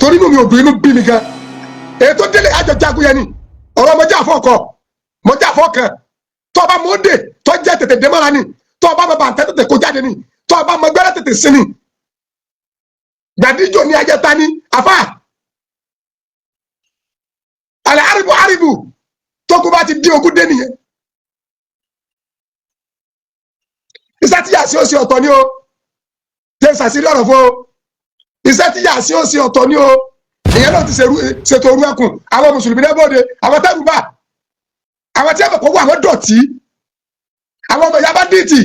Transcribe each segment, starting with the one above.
torí inú mi ò dùn, inú bí mi gan. èyí tó délé àjọ jagun yẹn ni ọ̀rọ̀ ọmọdé àfọ̀kọ mọdé àfọ̀kàn tó bá mọ́dé tó jẹ́ tètè démọ́ra ni tó bá mọ́ bàtẹ́ tètè kó jáde ni tó bá mọ́ gbẹ́rẹ́ tètè sí ni gbàdíjò ní ajẹta ni àfà àlẹ́ àrìbù tó kú bá ti dín ogún dé nìyẹn. iṣẹ́ tí yàtí ó ṣe ọ̀tọ̀ ni o jẹ́ ìsàsírí ọ̀rọ̀ fún o iṣẹ́ tí yàtí ó ṣe ọ̀tọ̀ ni o ìyẹn náà ti ṣètò orú ẹkùn àwọn mùsùlùmí náà bóde àwọn tẹ́rù bá àwọn tí ẹ̀fọ̀ kọ́wọ́ àwọn dọ̀tí àwọn ọmọ ìyá bá dìtì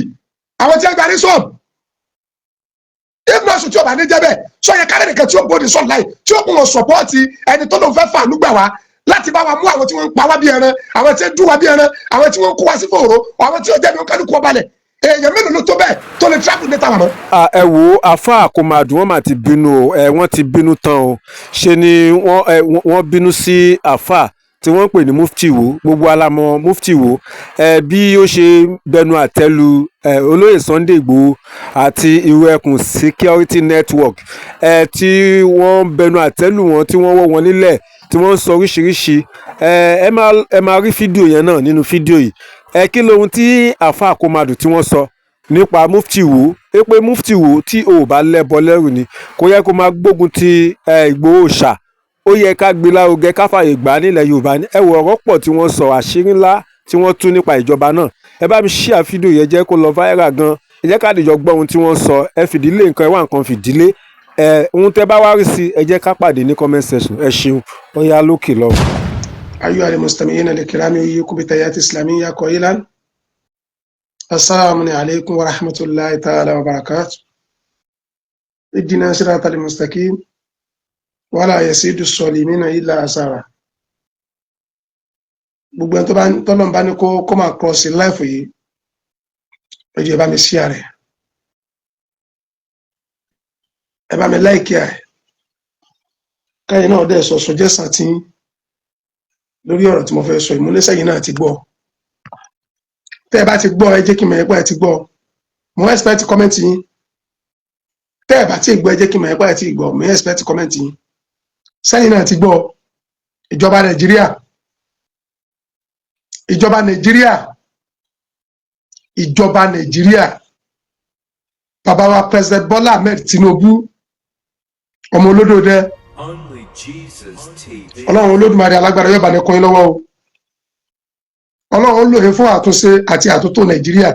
àwọn tí ẹ gba ní sọ́ọ̀bù ìgbà oṣù tí ó bá ní jẹ́ bẹ́ẹ̀ sọ yẹ kárẹ̀ nìkan tí ó bóde sọ́ọ̀lù láì tí ó kún wọn sọ̀pọ́ọ̀tì ẹni tó lóun fẹ́ fà lùgbà wá láti bá wa mú àwọn tí wọ́n ń pa wá bí ẹran àwọn tí ń dún wá bí ẹran àwọn tí wọ́n ń kó wá sí fòrò àwọn tí ó jẹ́ bí ó kálukú ọbalẹ̀ èèyàn mélòó ló tó bẹ́ẹ̀ tó lè travel níta wà mọ́. ẹ wo àfáà kò máa dùn wọ́n máa ti bínú o wọ́n ti bínú tán o ṣe ni wọ́n bínú sí àfáà tí wọ́n ń pè ní mufti wo gbogbo alamọ mufti wo bí ó ṣe bẹnu àtẹ́lu olóyè Sunday Igboho àti irú ẹkùn security network tí wọ́n bẹnu àtẹ́lu wọn tí wọ́n wọ́ wọn nílẹ̀ tí wọ́n ń sọ oríṣiríṣi ẹ máa rí fídíò yẹn náà nínú fídíò yìí kí lóhun tí àfa àkómadù tí wọ́n sọ nípa mufti wo pé mufti wo tí o bá lẹ́bọ lẹ́rù ni kò yẹ kó máa gbógun ti Ìgbòho ṣá ó yẹ ká gbé lárugẹ ká fààyè gbà nílẹ̀ Yorùbá ní ẹ̀wọ̀ ọ̀rọ̀ pọ̀ tí wọ́n sọ àṣírí ńlá tí wọ́n tú nípa ìjọba náà ẹ bá mi share fídíò yẹn jẹ́ kó lọ viral gan ẹ jẹ́ ká dìjọ gbọ́ ohun tí wọ́n sọ ẹ fìdílé nǹkan ẹ wá nǹkan fìdílé ohun tẹ́ bá wá rí sí ẹ jẹ́ ká pàdé ní comment section ẹ ṣeun ó yá lókè lọ. أيها المستمعين الكرام يحييكم بتحيات إسلامية قائلا السلام عليكم ورحمة الله تعالى وبركاته اهدنا صراط المستقيم ولا يزيد الظالمين إلا خسارا. gbogbo ẹni tó bá tọ́lọ́ bá ní kó máa cross life yìí ẹ jẹ́ bá mi share rẹ̀ ẹ bá mi like ẹ̀ káyìn náà dẹ̀ sọ suggestion tí lórí ọ̀rọ̀ tí mo fẹ́ sọ ìmúlẹ́sẹ̀ yìí náà ti gbọ́ tẹ́ ẹ bá ti gbọ́ ẹ jẹ́ kí n mọ̀ ẹ́ pé ẹ ti gbọ́ mo expect comment yín tẹ́ ẹ bá ti gbọ́ ẹ jẹ́ kí n mọ̀ ẹ́ pé ẹ ti gbọ́ mo expect comment yín sẹ́yìn náà ti gbọ́ ìjọba Nàìjíríà bàbá wa President Bola Ahmed Tinubu ọmọ olódòdẹ Ọlọ́run Olódùmarè alágbára yóò bá ní kún yín lọ́wọ́ o Ọlọ́run lóye fún àtúnṣe àti àtúntò Nàìjíríà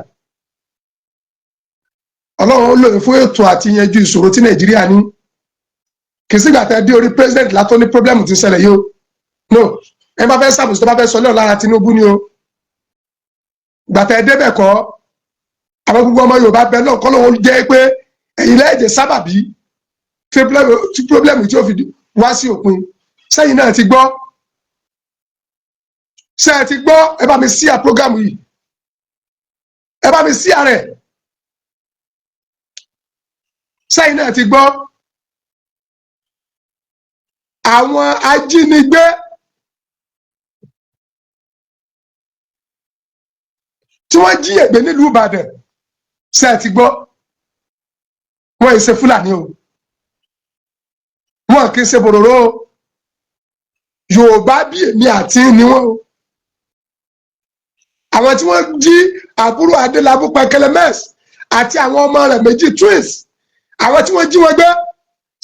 Ọlọ́run lóye fún ètò àti yanjú ìṣòro tí Nàìjíríà ní kì í sígbà tẹ́ dé orí president látọ́ ní pọ́blẹ́mù tí ń ṣẹlẹ̀ yìí o no ẹ bá fẹ́ sàbòsí tó bá fẹ́ sọ lẹ́ọ̀ lára Tinubu ni o gbàtẹ́ débẹ̀ kọ́ àwọn gbogbo ọmọ Yorùbá bẹ náà kọ́ lóun jẹ́ pé ẹ̀yin lẹ́ẹ̀jẹ̀ sábàbí tí pọ́blẹ́mù tí ó fi wá sí òpin sẹ́yìn náà ti gbọ́ ṣé ẹ ti gbọ́ ẹ bá mi ṣíà program yìí ẹ bá mi ṣíà rẹ̀ sẹ́yìn náà ti gbọ́ àwọn ajínigbé tí wọ́n jí ègbé nílùú Ìbàdàn ṣé ẹ ti gbọ́ wọ́n ì ṣe Fúlàní o wọ́n kì í ṣe bòròró o Yorùbá bí èmi àti ni wọ́n o àwọn tí wọ́n jí àbúrò Adélabú Pẹkẹlẹmẹs àti àwọn ọmọ rẹ̀ méjì twins àwọn tí wọ́n jí wọn gbé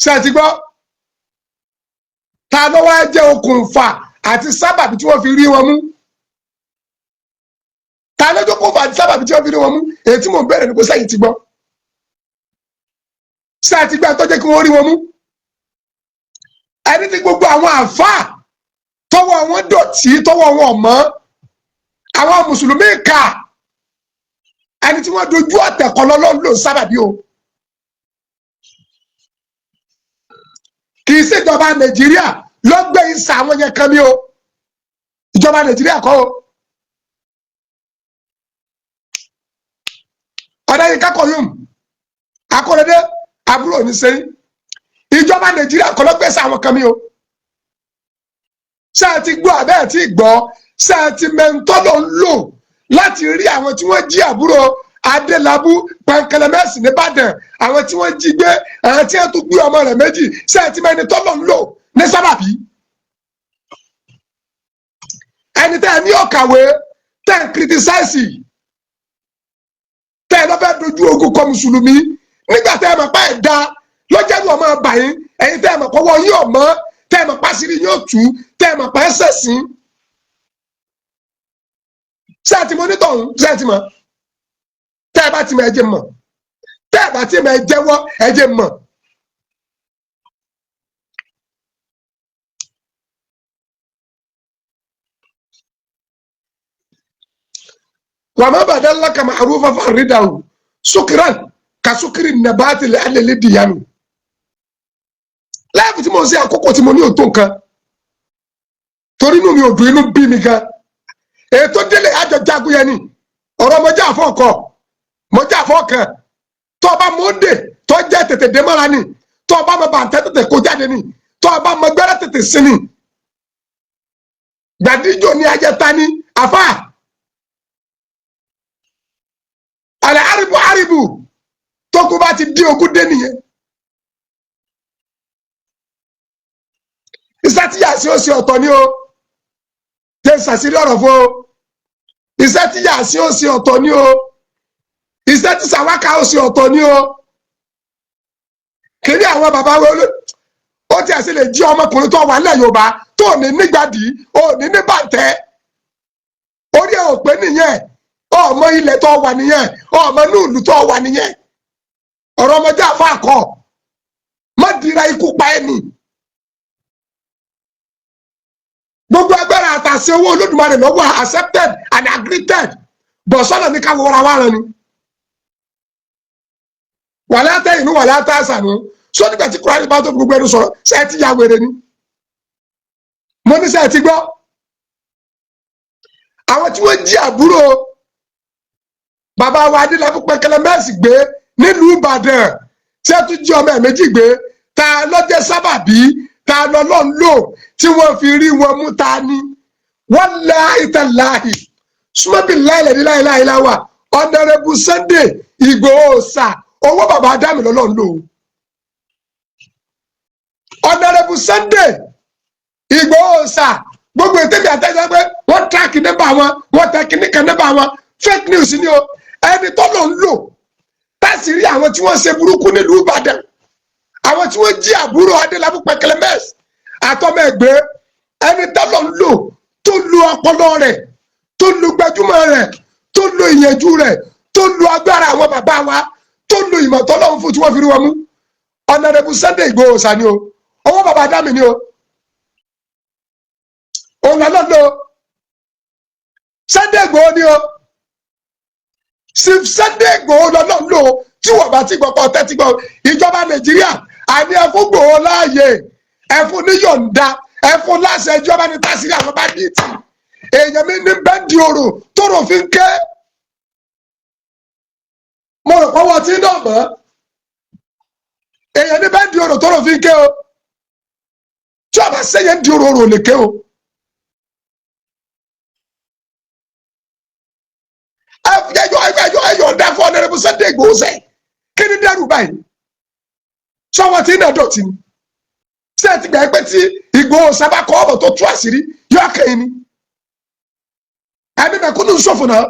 ṣé ẹ ti gbọ́ ta ló wá jẹ́ okùnfà àti sábàbí tí wọ́n fi rí wọn mú ta ló jẹ́ okùnfà àti sábàbí tí wọ́n fi rí wọn mú èyí tí mò ń bẹ̀rẹ̀ ní kò sẹ́yìn ti gbọ́ ṣé ẹ ti gbọ́ tó jẹ́ kí wọ́n rí wọn mú ẹni tí gbogbo àwọn àfáà tọwọ́ wọn dọ̀tí tọwọ́ wọn mọ́ àwọn mùsùlùmí kà ẹni tí wọ́n dojú ọ̀tẹ̀ kọ lọ́lọ́run ló sábàbí o kì í ṣèjọba Nàìjíríà ló gbé ìsà àwọn yẹn kan ní o ìjọba Nàìjíríà kọ́ o Ọláyínká Koyum Akóredé àbúrò ní sẹ́yìn ìjọba Nàìjíríà kọ́ ló gbé ìsà àwọn kan ní o ṣé ẹ ti gbọ́ abẹ́ ẹ ti gbọ́ ṣé ẹ ti mẹ́ńtọ́ ló ń lò láti rí àwọn tí wọ́n jí àbúrò Adélabú Pẹ̀kẹlẹ́mẹ́sì nìbàdàn àwọn tí wọ́n jí gbé àwọn tí wọ́n tún gbé ọmọ rẹ̀ méjì ṣé ẹ ti mọ ẹni tọ́lọ̀ ń lò ní sábàbí ẹni tẹ́ ẹ ní ọ̀kàwé tẹ́ ẹ ń kìrìtìsáìsì tẹ́ ẹ lọ́ fẹ́ dojú ogun kọ mùsùlùmí nígbà tẹ́ ẹ mọ̀ pé ẹ̀ dá lọ́jọ́ ìwọ̀n máa bà yín ẹ̀yin tẹ́ ẹ mọ̀ pọ́wọ́ yín ọ̀mọ́ tẹ́ ẹ mọ̀ pàṣírí yóò tú tẹ́ ẹ mọ̀ pé ẹsẹ̀ sí ṣé ẹ ti mọ onítọ̀hún ṣé ẹ ti mọ̀ tẹ́ ẹ bá ti mọ̀ ẹ jẹ́ mọ̀ tẹ́ ẹ bá ti mọ̀ ẹ jẹ́wọ́ ẹ jẹ́ mọ̀. وما بدل لك معروفا فارده سكرا كسكر النبات اللي ديانو láàbù tí mo ṣe àkókò tí mo ní òtó nǹkan torí inú mi ò dùn inú bí mi gan ètò délé àjọ jagun yẹn ni ọ̀rọ̀ mọjá àfọkọ mọjá àfọkàn tó ọba mọdé tó jẹ tètè dé mọ́ra ni tó ọba mọ bàǹtẹ tètè kó jáde ni tó ọba mọ gbẹrẹ tètè sí ni gbàdíjò ní ajẹta ni àfà àlẹ àrìbù tó kú bá ti di ogún dé nìyẹn. Iṣẹ́ tí yàá sí ó ṣe ọ̀tọ̀ ni o jẹ́ ìṣàṣírí ọ̀rọ̀ fún o iṣẹ́ tí yàá sí ó ṣe ọ̀tọ̀ ni o iṣẹ́ tí sàwákà ó ṣe ọ̀tọ̀ ni o kiri àwọn bàbá wo ó ti ẹ̀sìn lè jí ọmọkùnrin tó wà nílẹ̀ Yorùbá tó ní nígbàdí ó ní ní bàǹtẹ́ orí ẹ̀ ò pé nìyẹn ọmọ ilẹ̀ tó wà nìyẹn ọmọ inú ìlú tó wà nìyẹn ọ̀rọ̀ ọmọdé àfa àkọ́ má dira ikú pa ẹni. Gbogbo agbára àtàṣe owó Olódùmarè lọ́wọ́ accepted and agreed bọ̀ sọ́nà ní káwọ́ ra wáran ni. Wàlẹ́ àtẹ inú wàlẹ́ àtẹ àṣà ni sọ nígbà tí Kùránì bá tó gbogbo ẹnu sọ̀rọ̀ ṣe ti ya wèrè ni. Mo ní sẹ́ ti gbọ́. Àwọn tí wọ́n jí àbúrò bàbá wa Adélabú Pẹ̀kẹlẹ́mẹ́sì gbé nílùú Ìbàdàn tí wọ́n tún jí ọmọ ẹ̀ méjì gbé ta lọ́jẹ́ sábàbí ta lọ́lọ́ ń lò tí wọ́n fi rí wọn mú ta ni wallahi tallahi súnmọ́bí láìláìláìláwà ọ̀nàrẹ́bù Sunday Ìgbòho Ọ̀sà owó bàbá Adámi lọ́lọ́ ń lò ọ̀nàrẹ́bù Sunday Ìgbòho Ọ̀sà gbogbo ètèmi àtẹ́sẹ́ pé wọ́n tíráàkì nẹ́bà wọn wọ́n tẹ kíníkan nẹ́bà wọn fake news ni o ẹni tọ́lọ̀ ń lò láti rí àwọn tí wọ́n ṣe burúkú nílùú Ìbàdàn àwọn tí wọ́n jí àbúrò Adélabú Pẹ̀kẹlẹ́mẹ́sì àtọmọ ẹgbẹ́ ẹni tọ́lọ̀ ń lò tó lu ọpọlọ rẹ̀ tó lu gbajúmọ̀ rẹ̀ tó lu ìyẹ̀jú rẹ̀ tó lu agbára àwọn bàbá wa tó lu ìmọ̀ tọ́lọ̀ ń fún tí wọ́n fi rí wọn mú ọ̀nàrẹ́bù Sunday Ìgbòho Ọ̀sà ni o owó bàbá Adámi ni o òun lọ́lọ́ lò Sunday Ìgbòho ni o Sunday Ìgbòho lọ́lọ́ lò tí wọ́n bá ti gbọ́kọ̀ tẹ́tí gbọ́ ìjọba Nàìjíríà àní ẹfún Ìgbòho láàyè ẹfún níyọ̀ǹda ẹfún láṣẹ ìjọba ní tásìrì àwọn bá dì í tì èèyàn mi ní bẹ́ẹ̀dì òrò tóró fi ń ké mo rò pọ́wọ́ tí náà mọ́ èèyàn ní bẹ́ẹ̀dì òrò tóró fi ń ké o tí ọba sẹ́yìn di òrò lè ké o. ẹyọ ọ̀dà fún ọ̀nàrẹ́bù Sunday Ìgbòho sẹ́yìn kí ni dẹ́rù báyìí sọ́wọ́ tí náà dọ̀tí ni ṣé ẹ ti gbà pé tí Ìgbòho sábà kọ́ ọ̀bọ̀ tó tú àṣírí yóò kẹ́yìn ni ẹ̀mí mẹ̀kúnnù ń ṣòfò náà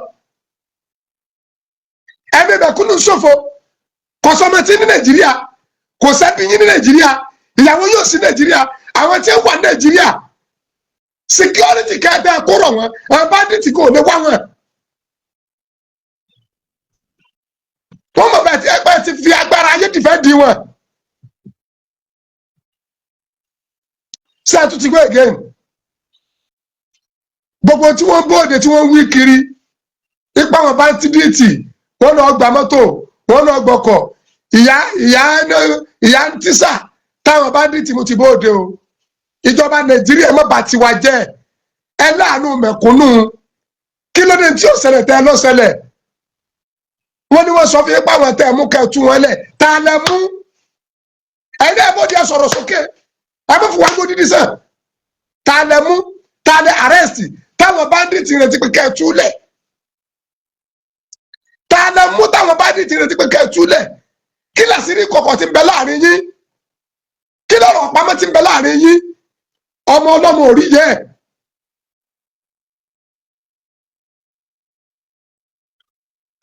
ẹ̀mí mẹ̀kúnnù ń ṣòfò kò sọmọtì ní Nàìjíríà kò sẹ́bí yín ní Nàìjíríà ìyàwó yóò sí Nàìjíríà àwọn tí ń wà Nàìjíríà security kẹ́ẹ̀bẹ́ kó rọ̀ wọ́n àwọn bandits kò lè wá wọn. wọ́n mọ̀ bẹ́ẹ̀ tí ẹgbẹ́ ti fi agbára ayé dìfẹ́ di wọn. ṣé ẹ tún ti gbé again gbogbo tí wọ́n bóde tí wọ́n wí kiri ipa wọn bá ti dìtì wọ́n lọ gba mọ́tò wọ́n lọ gbọ́kọ̀ ìyá ń tísà táwọn bá dìtì mo ti bóde o ìjọba Nàìjíríà má bà tiwa jẹ́ ẹ láàánú mẹ̀kúnnù kí ló dé tí ó ṣẹlẹ̀ tẹ́ ẹ ló ṣẹlẹ̀ wọ́n ní wọ́n sọ fún ipa wọn tẹ́ ẹ mú kẹ́ẹ̀tù wọn lẹ̀ tá a lẹ mú ẹ̀yin náà bóde ẹ sọ̀rọ̀ sókè ẹ bá fún wa gbódì ní sàn tá a lẹ mú tá a lẹ arrest táwọn bandits retí pé kẹ́ẹ̀tù lẹ̀ tá tààlà mú táwọn bá dìtì retí pé kẹtùlẹ̀ kí làṣírí kọ̀kọ̀ ti ń bẹ láàrin yín kí lọ́rọ̀ pamọ́ ti ń bẹ láàrin yín ọmọ ọlọ́mọ ò rí yẹ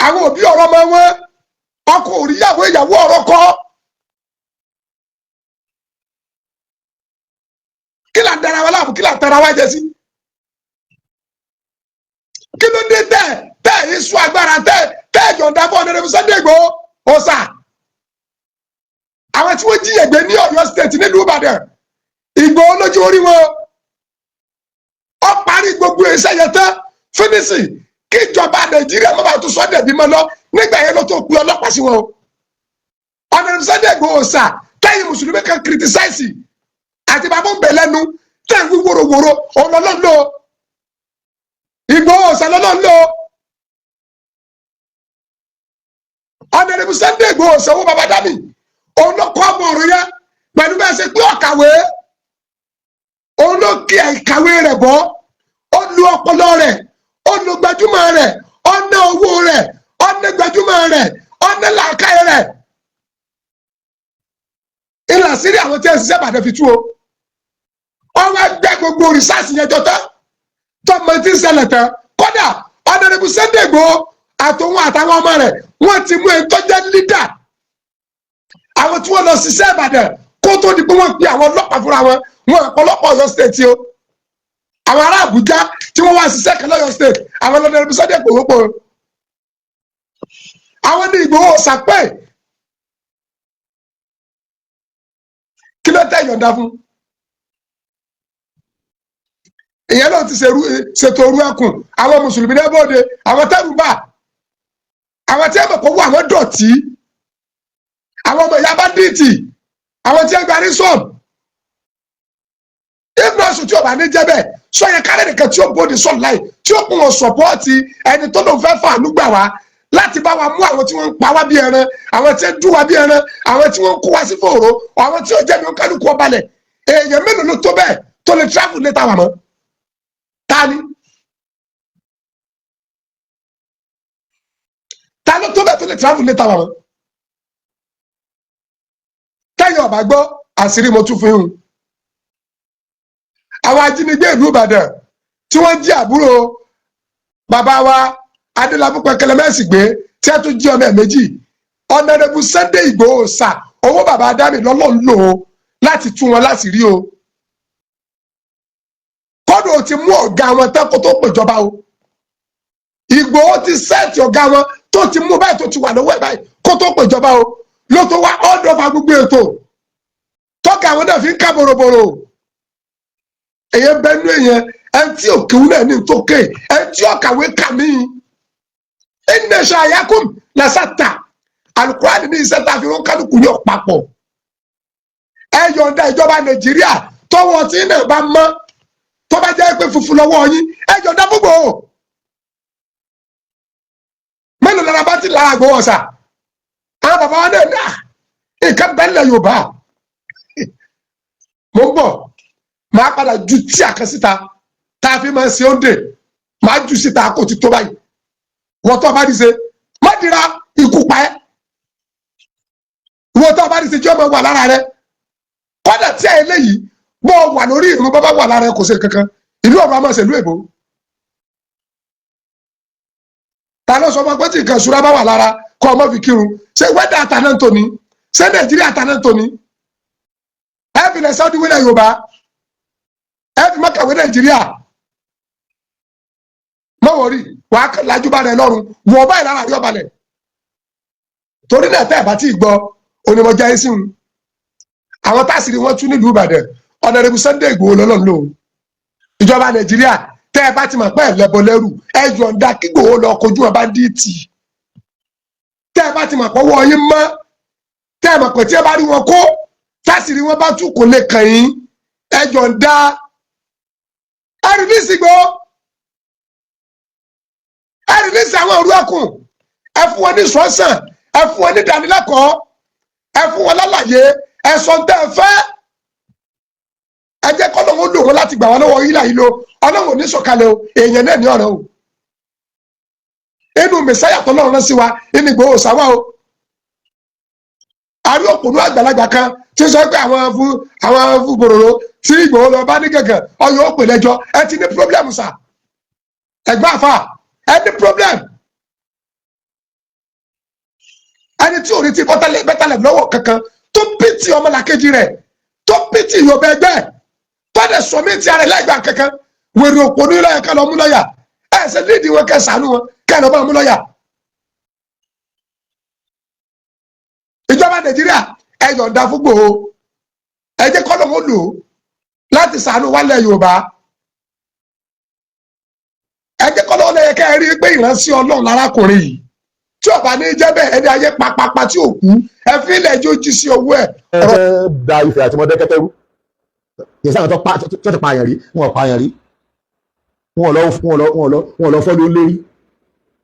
àwọn òbí ọ̀rọ̀ ọmọ wọn ọkọ ò rí ìyàwó ìyàwó ọ̀rọ̀ kọ́ kí là ń dara wa láàbù kí là ń tara wa jẹ sí kí ló dé tẹ ìsú agbára tẹ ìjọba fún Honorable Sunday Igboho ọ̀sà àwọn tí wọ́n jí ẹ̀gbẹ́ ní Ọ̀yọ́ state nílùú Ìbàdàn Ìgbòho lójú orí wọn ó parí gbogbo iṣẹ́ yẹn tán fínísì kí ìjọba Nàìjíríà má bàa tún sọ́dẹ̀ bí mọ́ lọ nígbà yẹn ló tó pe ọlọ́pàá sí wọn o Honorable Sunday Igboho ọ̀sà kẹ́yìn mùsùlùmí kan kìrìtìsáìsì àti bàbá ń bẹ̀ lẹ́nu tẹ̀ ń wí wòròwòrò ọlọ́lọ́ Ìgbòho ọ̀sà lọ́lọ́ Honorable Sunday Igboho ọ̀sà owó bàbá dání òun ló kọ́ ọmọ ọ̀rọ̀ yẹn pẹ̀lú bẹ́ẹ̀ ṣe pé ọ̀kàwé òun ló kí ìkàwé rẹ̀ bọ́ ó lu ọpọlọ rẹ̀ ó lu gbajúmọ̀ rẹ̀ ó ná owó rẹ̀ ó ná gbajúmọ̀ rẹ̀ ó ná làákàyè rẹ̀ ìlà sírí àwọn tí ẹ ṣiṣẹ́ Ìbàdàn fi tú o wọ́n wá gbé gbogbo rìsáàsì yẹn jọ tán tọmọ tí ń ṣẹlẹ̀ tán kódà Honorable Sunday Igboho àtòun àtàwọn ọmọ rẹ̀ wọ́n ti mú ẹni tó jẹ́ lídà àwọn tí wọ́n lọ ṣiṣẹ́ Ìbàdàn kó tó di pé wọ́n pe àwọn ọlọ́pàá fúnra wọn ọ̀pọ̀lọpọ̀ Ọ̀yọ́ state o àwọn ará Àbújá tí wọ́n wá ṣiṣẹ́ kan lọ́yọ́ state àwọn Honorable Sunday Igboho pọ̀ àwọn ní Ìgbòho ṣàpẹ́ kí ló tẹ̀ yọ̀ǹda fún ìyẹn náà ti ṣètò orú ẹkùn àwọn mùsùlùmí náà bóde àwọn tẹ́rù bá àwọn tí ẹ mọ̀ kó wọ àwọn dọ̀tí àwọn ọmọ ìyá báńdíìtì àwọn tí ẹ gba ní sọ́ọ̀bù ìgbọ̀nsù tí ó bá ní jẹ́ bẹ́ẹ̀ sọ yẹn kárẹ́ nìkan tí ó bóde sọ̀rọ̀ láì tí ó kún wọn sọ̀pọ́ọ̀tì ẹni tó lóun fẹ́ fàánú gbà wá láti bá wa mú àwọn tí wọ́n ń pa wá bí ẹran àwọn tí ń dún wá bí ẹran àwọn tí wọ́n ń kó wá sí fòrò àwọn tí ó jẹ́ mi ó kálukú ọba lẹ̀ èèyàn mélòó ló tó bẹ́ẹ̀ tó lè travel létà wà mọ́ tani ta ló tó bẹ́ẹ̀ tó lè travel létà wà mọ́ kẹ́yìn ọ̀bà gbọ́ àṣírí mo tún fún un àwọn ajínigbé ìlú Ìbàdàn tí wọ́n jí àbúrò bàbá wa Adélabú Pẹ̀kẹ́lẹ́mẹ́sì gbé tí a tún jí ọmọ ẹ̀ méjì Honorable Sunday Igboho ọ̀sà owó bàbá Adámi lọ́lọ́ ń lò ó láti tú wọn láṣìírí o kọ́dọ̀ ti mú ọ̀gá wọn tán kó tó pèjọba o Ìgbòho ti sẹ́ẹ̀tì ọ̀gá wọn tó ti mú báyìí tó ti wà lọ́wọ́ ẹ̀ báyìí kó tó pèjọba o ló tó wá ọ̀dọ́fà gbogbo ètò tọ́ka àwọn náà fi ń ká boroboro èyẹ bẹnu èyàn ẹni tí òkèwú náà ní tókè ẹni tí ọ̀kàwé kà mí ẹnìyàn ṣe àyàkùn lẹ́sàtà Al-Qur'ani ní iṣẹ́ tá a fi rán kálukú ní ọ̀pápọ̀ ẹ yọ̀ǹda ìjọba Nàìjíríà tọwọ́ tí náà bá mọ́ tó bá jẹ́ pé funfun lọ́wọ́ yín ẹ yọ̀ǹda fún Ìgbòho mélòó lára bá ti lára Ìgbòho ọ̀sà àwọn bàbá wa náà dà nǹkan bẹ́ẹ̀ lẹ̀ Yorùbá mo ń bọ̀ máa padà ju tí àkànsíta tá a fi máa ń ṣe oúnjẹ máa jù síta kó ti tó báyìí wọ́n tó bá di ṣe má dira ikú pa ẹ́ wọ́n tó bá di ṣe jẹ́ ọmọ wà lára rẹ kọ́dà tí a eléyìí bọ́ wà lórí ìrún bọ́ bá wà lára ẹ kò ṣe kankan ìlú ọ̀rọ̀ àmọ́ ṣèlú èbó ta ló sọ fún pé tí nǹkan ìṣúra bá wà lára kọ́ ọmọ fi kírun ṣé wẹ́dà àtàná ń tóni ṣé Nàìjíríà àtàná ń tóni ẹ fi lẹ Saudi wílẹ̀ Yorùbá ẹ fi mọ́kàwé Nàìjíríà mọ́wọ́rì wàá lajú bá rẹ lọ́rùn wọ́n báyìí lára àríyọ́ balẹ̀ torí náà tẹ́ ẹ̀ bá tí ì gbọ́ onímọ̀já ẹ̀ sìn àwọn táṣìírí wọn tún nílùú Ìbàdàn Honorable Sunday Igboho lọ́lọ́run lò ìjọba Nàìjíríà tẹ́ ẹ bá ti mọ̀ pé ẹ̀ lẹ́bọ lẹ́rù ẹ yọ̀ǹda kí Igboho lọ kojú wọn báńdíìtì tẹ́ ẹ bá ti mọ̀ pé ọwọ́ yín mọ́ tẹ́ ẹ mọ̀ pé tí ẹ bá rí wọn kó táṣìírí wọn bá tún kò lè kàn yín ẹ yọ̀ǹda ẹ rìlíìsì Igboho ẹ rìlíìsì àwọn òru ẹkùn ẹ fún wọn ní sọ́sàn ẹ fún wọn ní ìdánilẹ́kọ̀ọ́ ẹ fún wọn lálàyé ẹ sọ tẹ́ ẹ fẹ́ ẹ jẹ́ kọ́lọ́hún lò wọ́n láti gbà wọ́n lọ́wọ́ yílà yìí lo Ọlọ́run ní sọ̀kalẹ̀ o èèyàn náà ní ọ̀rọ̀ o inú mẹsáyà tọ́lọ́run rán sí wa inú Ìgbòho sáwà o àrí òpònú àgbàlagbà kan tí sọ pé àwọn fún gbòòrò tí Ìgbòho lọ bá ní gàngàn ọyọ òpè lẹ́jọ́ ẹ ti ní problem sà ẹ̀gbọ́n àfà ẹ ní problem ẹni tí ò ní ti bẹ́tàlẹ̀ lọ́wọ́ kankan tó pìtì ọmọlàkejì rẹ̀ tó pìtì Yorùbá ẹgbẹ́ tó dẹ̀ sọmí ti ara láìgbà kankan wèrè òpònú lọ́yà ká lọ mú lọ́yà ẹ̀ ṣe lídìí wọn kẹ́ ṣàánú wọn kẹ́ lọ́ bá mú lọ́yà. ìjọba Nàìjíríà ẹ yọ̀ǹda fún Ìgbòho ẹ jẹ́ kọ́ lọ́wọ́ lò ó láti ṣàánú wálẹ̀ Yorùbá ẹ jẹ́ kọ́ lọ́wọ́ lẹ́yẹ kẹ́ ẹ rí pé ìránṣẹ́ Ọlọ́run lárákùnrin yìí tí ọba ní jẹ́ bẹ́ẹ̀ ẹni ayé papapa tí ò kú ẹ fi ilẹ̀ ẹjọ́ jí sí owó ẹ̀. ẹ fẹ́ da Ifẹ̀ àti Mọdákẹ́kẹ́ rú yẹn sáwọn tó ti pààyàn rí wọn ò pààyàn rí wọn ò lọ fọ́ ló lérí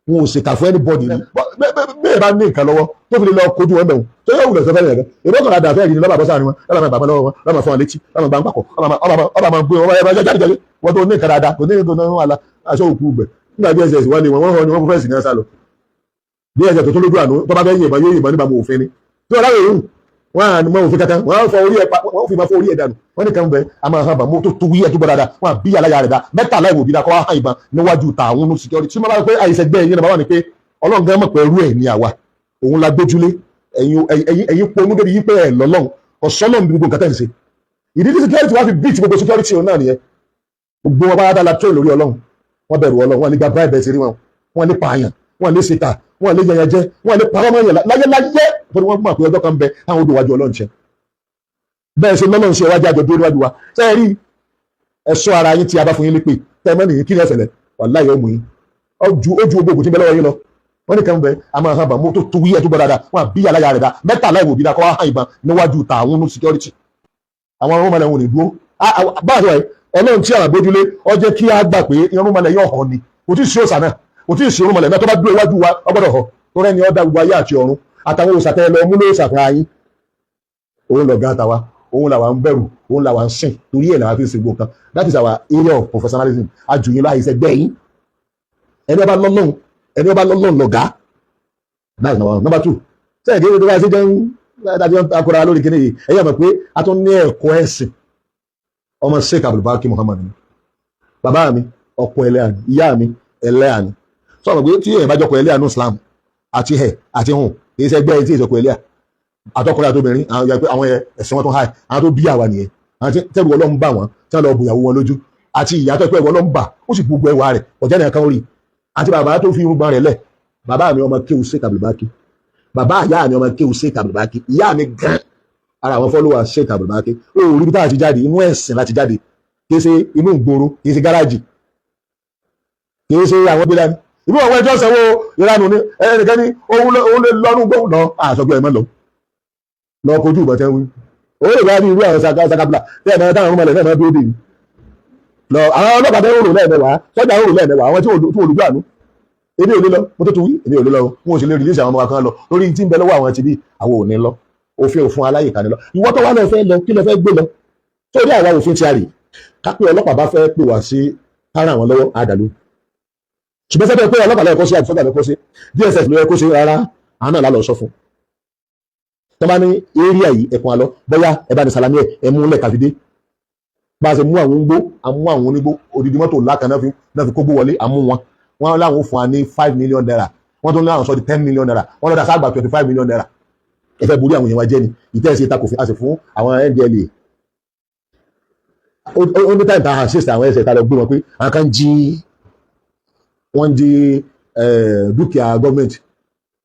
wọn ò ṣèkà fún anybody rí bẹ́ẹ̀ bá ní nǹkan lọ́wọ́ tó fi lè lọ kojú wọn bẹ̀rù tó yẹ wùlọ̀ sọfẹ́ nìyẹn ìbọn kan àdàfẹ́ yìí ni lọ́ba bọ́sà ni wọn lọ́ba máa bàbá lọ́wọ́ wọn lọ́ba fún wọn létí lọ́ba gbà ń pàkọ́ ọba máa gbé wọn ẹ máa jáde jáde wọn tó ní nǹkan dáadáa kò ní nǹkan náà wọn aṣọ òkú gbẹ nígbà DSS wọn ni wọn họ ni wọn fún fẹ́ǹsì náà sálọ DSS tó lójú àná tó bá fẹ́ yìnbọn yóò yìnbọn nígbà mọ òfin ni tí wọn láwọ òun wọn à ní mọ òfin kankan wọn fọ orí ẹ wọn fi máa fọ orí ẹ dànù wọn ní kan bẹ a máa hàn bá mọ tó tu wíyẹ tó gbọdọ dáa wọn àbí aláya rẹ dá mẹ́ta láì wò bí dáa kọ́ wá hàn ìbọn níwájú tààwọn security tí wọn bá wọ pé àìsẹgbẹ yìí nàbà wà ní pé Ọlọ́run gan mọ̀ pé ẹrú ẹ̀ ní àwa òun la gbójúlé ẹ̀yin ponú débi yí pé ẹ̀ lọ́lọ́run ọ̀sọ́lọ́run bí gbogbo nǹkan tẹ̀ ń ṣe ìdí tí security wá fi beat gbogbo security òun náà nìyẹn gbogbo wọn bá dáa tó lórí Ọlọ́run wọn bẹ̀rù Ọlọ́run wọn lè gba bribe sí rí wọn lè pààyàn wọn lè ṣètà wọn lè yẹyẹjẹ wọn lè parọ́ mọ́ yẹn láyé torí wọn mọ̀ pé ọjọ́ kan bẹ àwọn odò wájú Ọlọ́run ṣe bẹ́ẹ̀ ṣe lọ́lọ́run ṣe wájú àjọ dúró wájú wa sẹ́ẹ̀ rí ẹ̀ṣọ́ ara yín tí a bá fún yín lépè tẹ́ẹ̀mọ́ nìyí kí ni ẹ̀fẹ̀lẹ̀ wàláhì ọmọ yín ojú gbogbo ògùn tí ń bẹ lọ́wọ́ yín lọ wọ́n ní kan bẹ a máa hàn bá mọ́tò tó wíyẹ tó gbọ́dọ̀ dáa wọ́n àbí aláya rẹ̀ dá mẹ́ta láì wò bí dáa kọ́ wá hàn ìbọn níwájú tààwọn security àwọn ọmọlẹ̀ wọn ò lè dúró báyọ̀ ẹ̀ Ọlọ́run tí àwọn àgbójúlé ọ jẹ́ kí á gbà pé irúnmọlẹ̀ yóò hàn ni kò tí ì sí òòsà náà kò tí ì sí irúnmọlẹ̀ náà tó bá dúró iwájú wa ọgbọ́dọ̀ hàn tó rẹ́ni ọ́ dá gbogbo ayé àti ọ̀run àtàwọn òòsà tẹ́ lọ mú ló ṣàfihàn ayé òun lọ gán tàwa òun làwa ń bẹ̀rù òun làwa ń sìn torí ẹ̀ làwa fi ń ṣe gbogbo kan that is our area of professionalism àjùyìn láì ṣẹgbẹ́ yín ẹni ọba lọ́lọ́run lọ̀gá. That's number two. Sẹ́yìn kí ló bá ṣe jẹun láti akọ̀rọ̀ lórí kíní yìí ẹ̀yà mọ̀ pé a tún ní ẹ̀kọ́ ẹ̀sìn ọmọ Sheikh Abdulbaki Muhammad ni bàbá mi ọkọ ẹlẹ́yà ni ìyá mi ẹlẹ́yà ni sọ̀rọ̀ pé tí èèyàn bá jọkọ̀ ẹlẹ́yà ní Islam àti ẹ̀ àti hùn kì í ṣe ẹgbẹ́ tí ìṣọ̀kọ̀ ẹlẹ́yà àtọkùnrin àtobìnrin àwọn ẹ̀sìn wọn tó háì àwọn tó bí àwa nìyẹn àwọn tẹ́lu Ọlọ́run bá wọn tí wọ́n lọ bùyàwó wọn lójú àti ìyá tó pẹ́ Ọlọ́run bá ó sì gbogbo ẹwà rẹ̀ ọ̀jẹ́ nìkan rí àti bàbá tó fi irúgbọ́n rẹ̀ lẹ̀ bàbá mi ọmọ kéwù Sheikh Abdulbaki bàbá ìyá mi ọmọ kéwù Sheikh Abdulbaki ìyá mi gan ara àwọn fọ́lọ́wà Sheikh Abdulbaki ó rí bí táà ti jáde inú ẹ̀sìn láti jáde kì í ṣe inú ìgboro kì í ṣe gáràjì kì í ṣe àwọn gbé dání ìbí wọn ẹjọ́ sanwó ìranù ní ẹnìkan ní òun lè lọ́nù gbóhùn lọ àṣọgbọ́ ẹ̀mọ́ lọ kojú ìbọn tẹ́wí ó lè gbá bí irú àwọn sakabula tí ẹ̀mọ́ táwọn ọmọ ẹ̀fẹ́ bí ó dé lọ àwọn ọlọ́pàá tẹ́ òrùn lẹ́ẹ̀mẹ́wàá sọ́jà òrùn lẹ́ẹ̀mẹ́wàá àwọn tí olùgbé àánú èmi ò lè lọ mo tó tu wí èmi ò lè lọ wọn ò sì lè rìlíìsì àwọn ọmọ kan lọ lórí tí ń bẹ lọ́wọ́ àwọn ti bí àwọn ò ní lọ òfin òfin aláyìíká ni lọ ìwọ tó wà náà fẹ́ lọ kí lọ fẹ́ gbé lọ torí àwa òfin ti àrè kápẹ́ ọlọ́pàá bá fẹ́ pè wá sí kára àwọn lọ́wọ́ àdàlú ṣùgbọ́n sẹ́pẹ́ pé ọlọ́pàá lọ́yẹ̀kọ́ sí àbísọ́gbà lọ́kọ́ sí DSS lọ́yẹ̀kọ́ sí rárá àwọn náà lálọ́ sọ fún tó bá ní area yìí ẹ̀kún alọ́ bóyá ẹ bá ní salami ẹ̀ mú lẹ̀ kàfidé bá a ṣe mú àwọn onígbó àmú àwọn onígbó odidi mọ́tò ńlá kan náà fi kógbó wọlé àmú wọn láwọn fún wa ní 5 million naira wọ́n tún láwọn sọ di 10 million naira wọ́n lọ́dà sáàgbà 25 million naira ẹ fẹ́ borí àwọn èèyàn wa jẹ́ ni ìtẹ́ẹ̀sì ìtakòfin a sì fún àwọn NDLEA ó ní táìmù táwọn assist àwọn ẹsẹ̀ tá lọ gbé wọn pé àwọn kan wọ́n jí dúkìá gọ́ọ̀mẹ̀ntì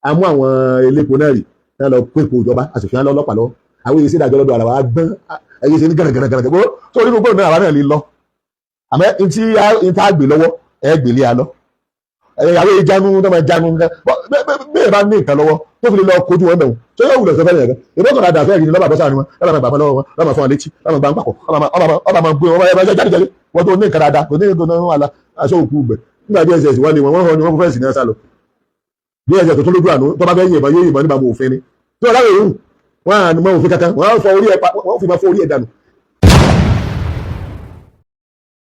àmú àwọn elépo náà rí náà lọ pé ipò ìjọba a sì fi hàn lọ́pàá lọ́wọ́ àwọn èyí sí ìdájọ́ lọ́dọ̀ àlàwà gbọ́n ẹyẹ sí ní gànàgànàgànà gbọ́ tó nínú gbọ́dọ̀ náà àwọn náà lè lọ àmọ́ ní tá a gbé lọ́wọ́ ẹ gbélé a lọ àwọn ìjánu tó máa jánu bẹ́ẹ̀ bá ní nǹkan lọ́wọ́ tó fi lè lọ kojú wọn bẹ̀rù tó yóò wùlọ̀ sọfẹ́ nìyẹn ìbọn kan àdàfẹ́ yìí ni lọ́ba bọ́sà ni wọn lọ́ba bàbá lọ́wọ́ wọn lọ́ba fún wọn létí lọ́ba gbà ń pàkọ́ ọba máa gbé wọn ẹ jáde jáde wọn tó ní nǹkan dáadáa kò ní nǹkan náà wà aṣọ òkú gbẹ nígbà DSS wọn ni wọn hàn ni wọn fẹ́ẹ́ sì ní ẹ̀sà lọ DSS tó lójú àánú tó bá fẹ́ yìnbọn yóò yìnbọn níbàámu òfin ni tí wọn láwọ èèyàn wọn à ní mọ òfin kankan wọn fi máa fọ orí ẹ̀ dànù